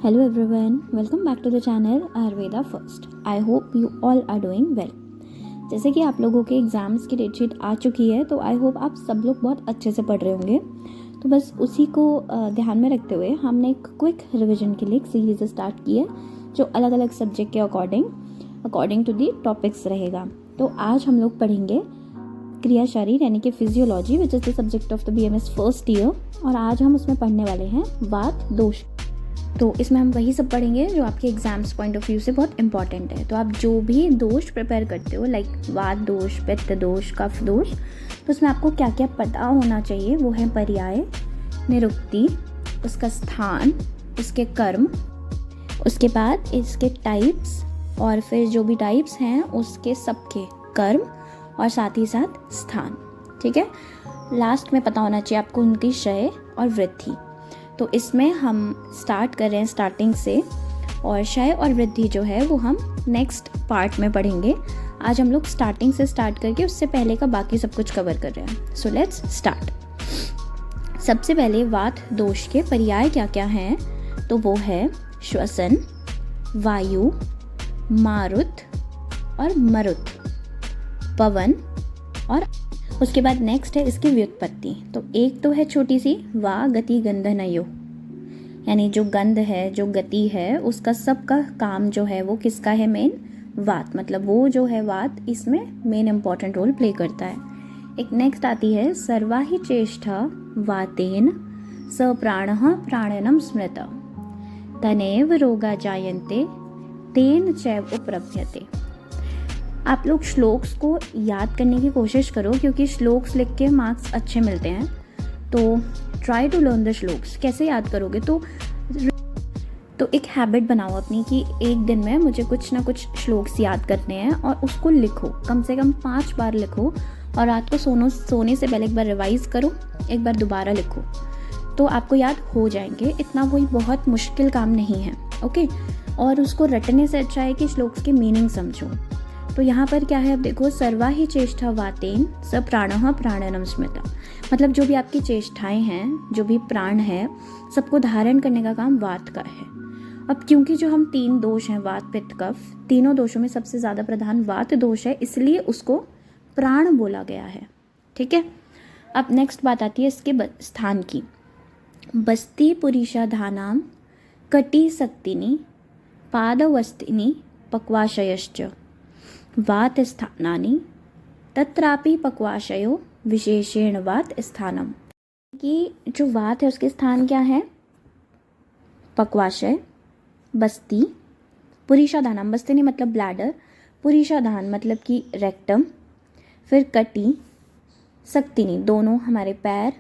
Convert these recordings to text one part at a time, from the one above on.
Hello everyone, welcome back to the channel Ayurveda First. I hope you all are doing well. जैसे कि आप लोगों के exams की डेट शीट आ चुकी है तो आई होप आप सब लोग बहुत अच्छे से पढ़ रहे होंगे। तो बस उसी को ध्यान में रखते हुए हमने एक क्विक रिवीजन के लिए एक सीरीज़ स्टार्ट की है जो अलग अलग सब्जेक्ट के अकॉर्डिंग टू दी टॉपिक्स रहेगा। तो आज हम लोग पढ़ेंगे क्रिया शरीर यानी कि physiology which is the subject of the BMS first year, और आज हम उसमें पढ़ने वाले हैं वात दोष। तो इसमें हम वही सब पढ़ेंगे जो आपके एग्जाम्स पॉइंट ऑफ व्यू से बहुत इंपॉर्टेंट है। तो आप जो भी दोष प्रिपेयर करते हो लाइक वात दोष, पित्त दोष, कफ दोष, तो उसमें आपको क्या क्या पता होना चाहिए वो है पर्याय, निरुक्ति, उसका स्थान, उसके कर्म, उसके बाद इसके टाइप्स, और फिर जो भी टाइप्स हैं उसके सबके कर्म, और साथ ही साथ स्थान। ठीक है, लास्ट में पता होना चाहिए आपको उनकी क्षय और वृद्धि। तो इसमें हम स्टार्ट कर रहे हैं स्टार्टिंग से, और क्षय और वृद्धि जो है वो हम नेक्स्ट पार्ट में पढ़ेंगे। आज हम लोग स्टार्टिंग से स्टार्ट करके उससे पहले का बाकी सब कुछ कवर कर रहे हैं। So let's start. सबसे पहले वात दोष के पर्याय क्या क्या हैं, तो वो है श्वसन, वायु, मारुत और मरुत, पवन, और उसके बाद नेक्स्ट है इसकी व्युत्पत्ति। तो एक तो है छोटी सी वा गति गंधनयो, यानी जो गंध है, जो गति है, उसका सबका काम जो है वो किसका है, मेन वात, मतलब वो जो है वात इसमें मेन इंपॉर्टेंट रोल प्ले करता है। एक नेक्स्ट आती है सर्वाहि चेष्टा वातेन स प्राणः प्राणनम स्मृत तनेव रोगा जायन्ते तेन चैव उपरभ्यते। आप लोग श्लोक्स को याद करने की कोशिश करो क्योंकि श्लोक्स लिख के मार्क्स अच्छे मिलते हैं। तो try to learn the shlokas. कैसे याद करोगे, तो एक हैबिट बनाओ अपनी कि एक दिन में मुझे कुछ ना कुछ श्लोक्स याद करने हैं और उसको लिखो, कम से कम 5 बार लिखो, और रात को सोने से पहले एक बार रिवाइज करो, एक बार दोबारा लिखो, तो आपको याद हो जाएंगे। इतना कोई बहुत मुश्किल काम नहीं है, ओके। और उसको रटने से अच्छा है कि श्लोक्स की मीनिंग समझो। तो यहाँ पर क्या है, अब देखो, सर्वा ही चेष्टा वातेन स प्राणः प्राणनम स्मृता, मतलब जो भी आपकी चेष्टाएं हैं, जो भी प्राण है, सबको धारण करने का काम वात का है। अब क्योंकि जो हम 3 दोष हैं, वात, पित्त, कफ, तीनों दोषों में सबसे ज़्यादा प्रधान वात दोष है, इसलिए उसको प्राण बोला गया है। ठीक है, अब नेक्स्ट बात आती है इसके स्थान की। बस्ती पुरीषाधानाम कटी सक्तिनी पादवस्तिनी पक्वाशयश्च वात स्थानानि तत्रापि पक्वाशयो विशेषेण वात स्थानम। कि जो वात है उसके स्थान क्या है, पक्वाशय, बस्ती, पुरीषाधानम, बस्ती नहीं मतलब ब्लैडर, पुरीषाधान मतलब कि रेक्टम, फिर कटी, सक्तिनी दोनों हमारे पैर,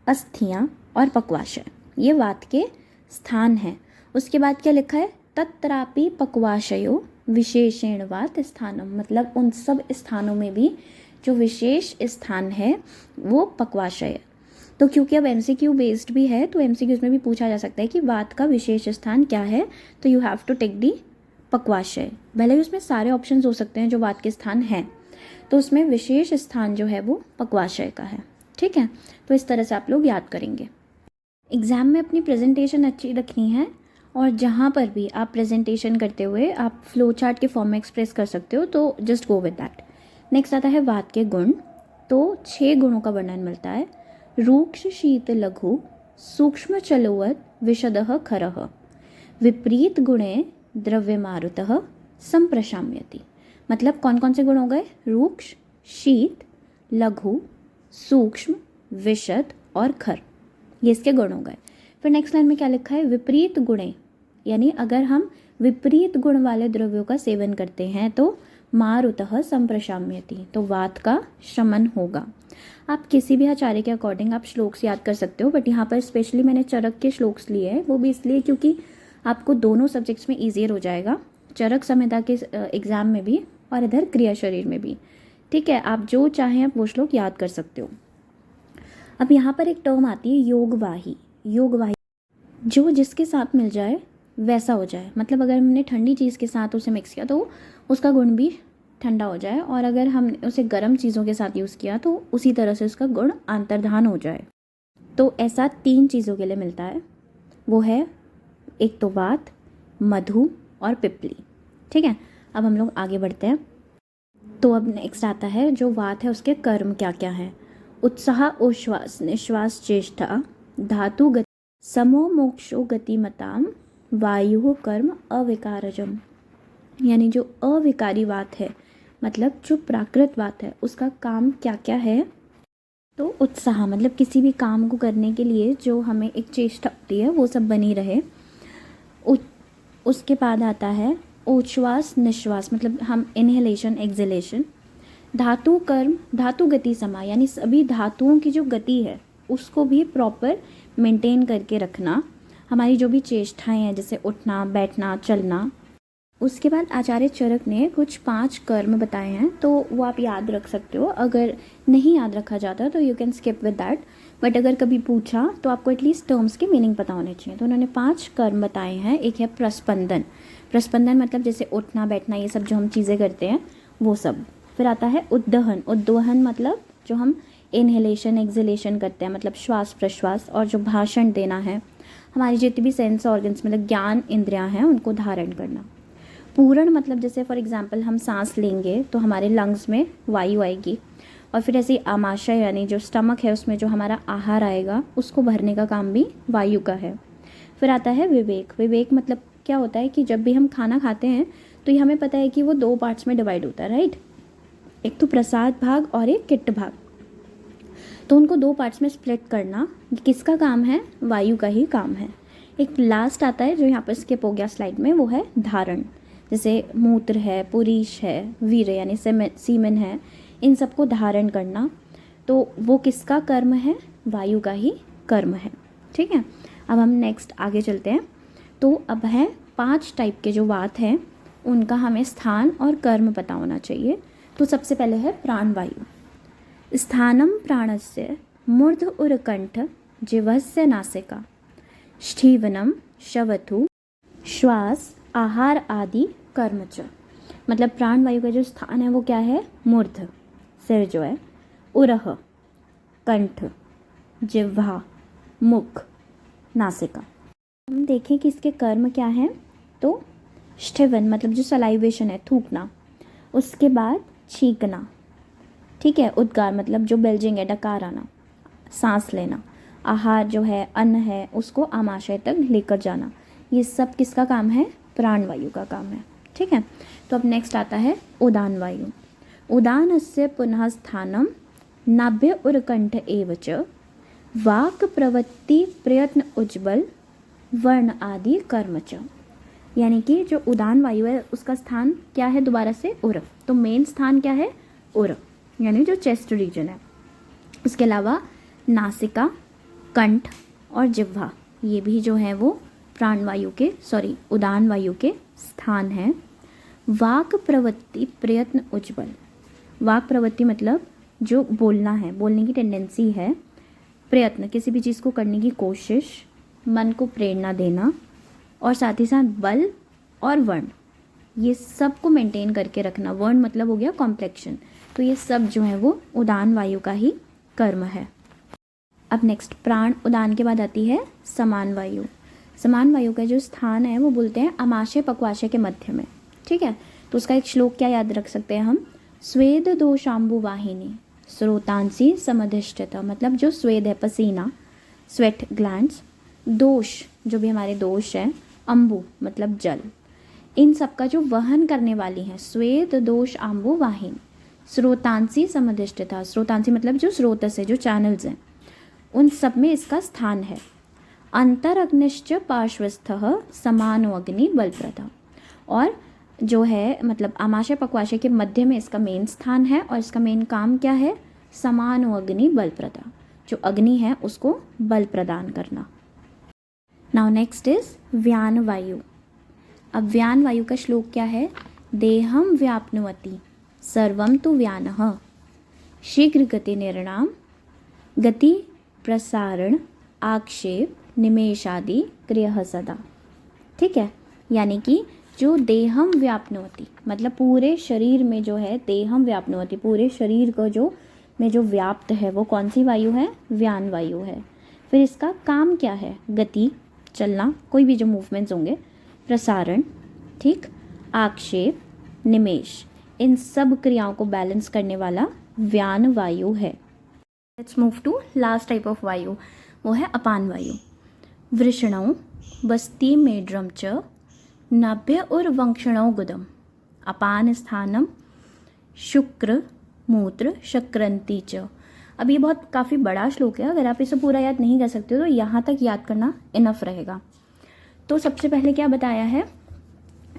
अस्थियाँ, और पक्वाशय, ये वात के स्थान हैं। उसके बाद क्या लिखा है, तत्रापि पक्वाशयो विशेषेण वात स्थानम, मतलब उन सब स्थानों में भी जो विशेष स्थान है वो पक्वाशय है। तो क्योंकि अब MCQ बेस्ड भी है तो MCQs में भी पूछा जा सकता है कि वात का विशेष स्थान क्या है, तो you have to take the पक्वाशय। भले ही उसमें सारे ऑप्शंस हो सकते हैं जो वात के स्थान हैं, तो उसमें विशेष स्थान जो है वो पक्वाशय का है। ठीक है, तो इस तरह से आप लोग याद करेंगे। एग्ज़ाम में अपनी प्रेजेंटेशन अच्छी रखनी है, और जहाँ पर भी आप प्रेजेंटेशन करते हुए आप फ्लो चार्ट के फॉर्म में एक्सप्रेस कर सकते हो, तो just go with that. Next आता है वात के गुण। तो 6 गुणों का वर्णन मिलता है। रूक्ष शीत लघु सूक्ष्म चलोवत विशदः खरः विपरीत गुणे द्रव्य मारुतः संप्रशाम्यति। मतलब कौन कौन से गुण हो गए, रूक्ष, शीत, लघु, सूक्ष्म, विशद और खर, ये इसके गुण हो गए। फिर नेक्स्ट लाइन में क्या लिखा है, विपरीत गुणे, यानी अगर हम विपरीत गुण वाले द्रव्यों का सेवन करते हैं तो मारुतः संप्रशाम्यति, तो वात का शमन होगा। आप किसी भी आचार्य के अकॉर्डिंग आप श्लोक्स याद कर सकते हो, बट यहाँ पर स्पेशली मैंने चरक के श्लोक्स लिए हैं, वो भी इसलिए क्योंकि आपको दोनों सब्जेक्ट्स में ईजियर हो जाएगा, चरक संहिता के एग्जाम में भी और इधर क्रिया शरीर में भी। ठीक है, आप जो चाहें आप वो श्लोक याद कर सकते हो। अब यहाँ पर एक टर्म आती है योगवाही। योगवाही जो जिसके साथ मिल जाए वैसा हो जाए, मतलब अगर हमने ठंडी चीज़ के साथ उसे मिक्स किया तो उसका गुण भी ठंडा हो जाए, और अगर हमने उसे गर्म चीज़ों के साथ यूज़ किया तो उसी तरह से उसका गुण अंतर्धान हो जाए। तो ऐसा 3 चीज़ों के लिए मिलता है, वो है एक तो वात, मधु और पिप्पली। ठीक है, अब हम लोग आगे बढ़ते हैं। तो अब नेक्स्ट आता है जो वात है उसके कर्म क्या क्या है। उत्साह, उश्वास, निश्वास, चेष्टा, धातु गति, समो मोक्षो गतिमताम, वायु कर्म अविकारजम। यानी जो अविकारी वात है, मतलब जो प्राकृत वात है, उसका काम क्या क्या है। तो उत्साह मतलब किसी भी काम को करने के लिए जो हमें एक चेष्टा होती है वो सब बनी रहे। उसके बाद आता है उच्छ्वास निश्वास, मतलब हम इनहेलेशन एक्सहेलेशन। धातु कर्म, धातु गति समा, यानी सभी धातुओं की जो गति है उसको भी प्रॉपर मेंटेन करके रखना। हमारी जो भी चेष्टाएं हैं जैसे उठना, बैठना, चलना। उसके बाद आचार्य चरक ने कुछ 5 कर्म बताए हैं, तो वो आप याद रख सकते हो। अगर नहीं याद रखा जाता तो you can skip with that, but अगर कभी पूछा तो आपको एटलीस्ट टर्म्स के मीनिंग पता होने चाहिए। तो उन्होंने 5 कर्म बताए हैं। एक है प्रस्पंदन। प्रस्पंदन मतलब जैसे उठना, बैठना, ये सब जो हम चीज़ें करते हैं वो सब। फिर आता है उद्दहन। उद्दोहन मतलब जो हम इनहेलेशन एक्सहेलेशन करते हैं, मतलब श्वास प्रश्वास। और जो भाषण देना है, हमारी जितनी भी सेंस ऑर्गन्स मतलब ज्ञान इंद्रियां हैं उनको धारण करना। पूरण मतलब जैसे फॉर एग्जांपल हम सांस लेंगे तो हमारे लंग्स में वायु आएगी, और फिर ऐसे आमाशय यानी जो स्टमक है उसमें जो हमारा आहार आएगा उसको भरने का काम भी वायु का है। फिर आता है विवेक। विवेक मतलब क्या होता है कि जब भी हम खाना खाते हैं तो ये हमें पता है कि वो 2 पार्ट्स में डिवाइड होता है, राइट। एक तो प्रसाद भाग और एक किट्ट भाग। तो उनको 2 पार्ट्स में स्प्लिट करना किसका काम है, वायु का ही काम है। एक लास्ट आता है जो यहाँ पर स्किप हो गया स्लाइड में, वो है धारण। जैसे मूत्र है, पुरीश है, वीर्य यानी सीमेन है, इन सबको धारण करना। तो वो किसका कर्म है, वायु का ही कर्म है। ठीक है, अब हम नेक्स्ट आगे चलते हैं। तो अब है 5 टाइप के जो वात हैं उनका हमें स्थान और कर्म पता होना चाहिए। तो सबसे पहले है प्राणवायु। स्थानम प्राणस्य मूर्ध उरकंठ जिह्वस्य नासिका, स्थीवनम शवथु, श्वास, आहार आदि कर्म च। मतलब प्राणवायु का जो स्थान है वो क्या है, मूर्ध सिर जो है, उरह कंठ, जिह्वा मुख, नासिका। हम देखें कि इसके कर्म क्या हैं। तो स्थीवन मतलब जो सलाइवेशन है, थूकना। उसके बाद छींकना, ठीक है। उद्गार मतलब जो बेल्जिंग है, डकार आना, सांस लेना। आहार जो है, अन्न है, उसको आमाशय तक लेकर जाना। ये सब किसका काम है, प्राणवायु का काम है। ठीक है, तो अब नेक्स्ट आता है उदान वायु। उदानस्य पुनः स्थानम नाभ्य उरकंठ एव च, वाक् प्रवृत्ति प्रयत्न उज्ज्वल वर्ण आदि कर्म च। यानी कि जो उदान वायु है उसका स्थान क्या है, दोबारा से उर। तो मेन स्थान क्या है, उर, यानी जो चेस्ट रीजन है। उसके अलावा नासिका, कंठ और जिह्वा, ये भी जो है वो प्राणवायु के उदान वायु के स्थान हैं। वाक प्रवृत्ति प्रयत्न उज्ज्वल। वाक प्रवृत्ति मतलब जो बोलना है, बोलने की टेंडेंसी है। प्रयत्न किसी भी चीज़ को करने की कोशिश, मन को प्रेरणा देना, और साथ ही साथ बल और वर्ण, ये सब को मेंटेन करके रखना। वर्ण मतलब हो गया कॉम्प्लेक्शन। तो ये सब जो है वो उदान वायु का ही कर्म है। अब नेक्स्ट प्राण उदान के बाद आती है समान वायु। समान वायु का जो स्थान है वो बोलते हैं अमाशय पक्वाशय के मध्य में। ठीक है, तो उसका एक श्लोक क्या याद रख सकते हैं हम, स्वेद दोषाम्बु वाहिनी स्रोतांसी समधिष्ठिता। मतलब जो स्वेद है, पसीना, स्वेट ग्लैंड्स, दोष जो भी हमारे दोष है, अम्बु मतलब जल, इन सब का जो वहन करने वाली है, स्वेद दोष आम्बु वाहिनी स्रोतांसी समधिष्ठिता। स्रोतांसी मतलब जो स्रोतस है, जो चैनल्स हैं, उन सब में इसका स्थान है। अंतर अग्निश्च पार्श्वस्थः समानो अग्नि बलप्रदा। और जो है मतलब आमाशय पक्वाशय के मध्य में इसका मेन स्थान है, और इसका मेन काम क्या है, समानो अग्नि बलप्रदा, जो अग्नि है उसको बल प्रदान करना। नाउ नेक्स्ट इज व्यान वायु। अब व्यान वायु का श्लोक क्या है, देहम व्याप्नुवति सर्वम तु व्यानः शीघ्र गति निर्णाम गति प्रसारण आक्षेप निमेषादि क्रियः सदा। ठीक है, यानी कि जो देहम व्याप्नोति मतलब पूरे शरीर में जो है, देहम व्याप्नोति पूरे शरीर को जो में जो व्याप्त है वो कौन सी वायु है, व्यान वायु है। फिर इसका काम क्या है, गति, चलना, कोई भी जो मूवमेंट्स होंगे, प्रसारण, ठीक, आक्षेप, निमेश, इन सब क्रियाओं को बैलेंस करने वाला व्यान वायु है। Let's move to last type of vayu, वो है अपान वायु। वृषणौ बस्ती मेड्रम च नाभ्य और वंक्षणौ गुदम अपान स्थानम शुक्र मूत्र शक्रंती च। अब ये बहुत काफ़ी बड़ा श्लोक है, अगर आप इसे पूरा याद नहीं कर सकते हो तो यहाँ तक याद करना इनफ रहेगा। तो सबसे पहले क्या बताया है,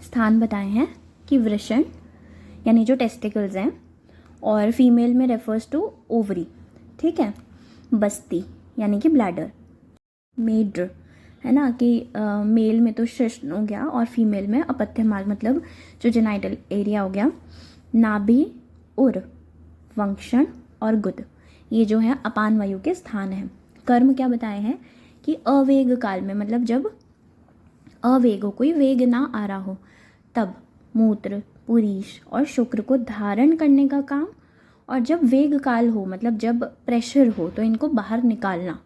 स्थान बताए हैं कि वृषण यानी जो टेस्टिकल्स हैं, और फीमेल में रेफर्स टू ओवरी, ठीक है। बस्ती यानी कि ब्लैडर, मेड्र है ना कि मेल में तो शिश्न हो गया और फीमेल में अपत्य मार्ग मतलब जो जेनाइटल एरिया हो गया। नाभि, उर, वंक्षण और गुद, ये जो है अपान वायु के स्थान हैं। कर्म क्या बताए हैं कि अवेग काल में, मतलब जब अवेग हो, कोई वेग ना आ रहा हो, तब मूत्र, पुरीश और शुक्र को धारण करने का काम, और जब वेग काल हो मतलब जब प्रेशर हो तो इनको बाहर निकालना,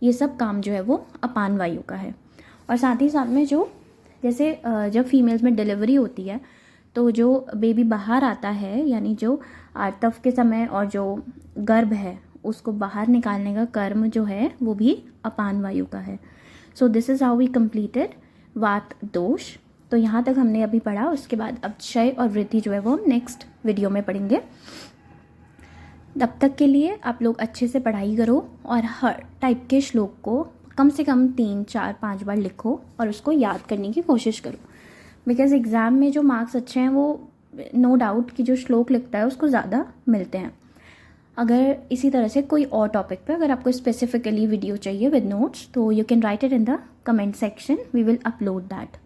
ये सब काम जो है वो अपान वायु का है। और साथ ही साथ में जो जैसे जब फीमेल्स में डिलीवरी होती है तो जो बेबी बाहर आता है, यानी जो आर्तव के समय और जो गर्भ है उसको बाहर निकालने का कर्म जो है वो भी अपान वायु का है। So this is how we completed vata dosha. तो यहाँ तक हमने अभी पढ़ा, उसके बाद अब क्षय और वृद्धि जो है वो हम नेक्स्ट वीडियो में पढ़ेंगे। तब तक के लिए आप लोग अच्छे से पढ़ाई करो और हर टाइप के श्लोक को कम से कम 3, 4, 5 बार लिखो और उसको याद करने की कोशिश करो, बिकॉज़ एग्ज़ाम में जो मार्क्स अच्छे हैं वो नो डाउट कि जो श्लोक लिखता है उसको ज़्यादा मिलते हैं। अगर इसी तरह से कोई और टॉपिक पे अगर आपको स्पेसिफिकली वीडियो चाहिए विद नोट्स तो you can write it in the comment section, we will upload that.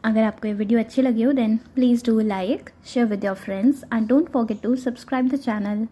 अगर आपको ये वीडियो अच्छी लगी हो then please do like, share with your friends and don't forget to subscribe the channel.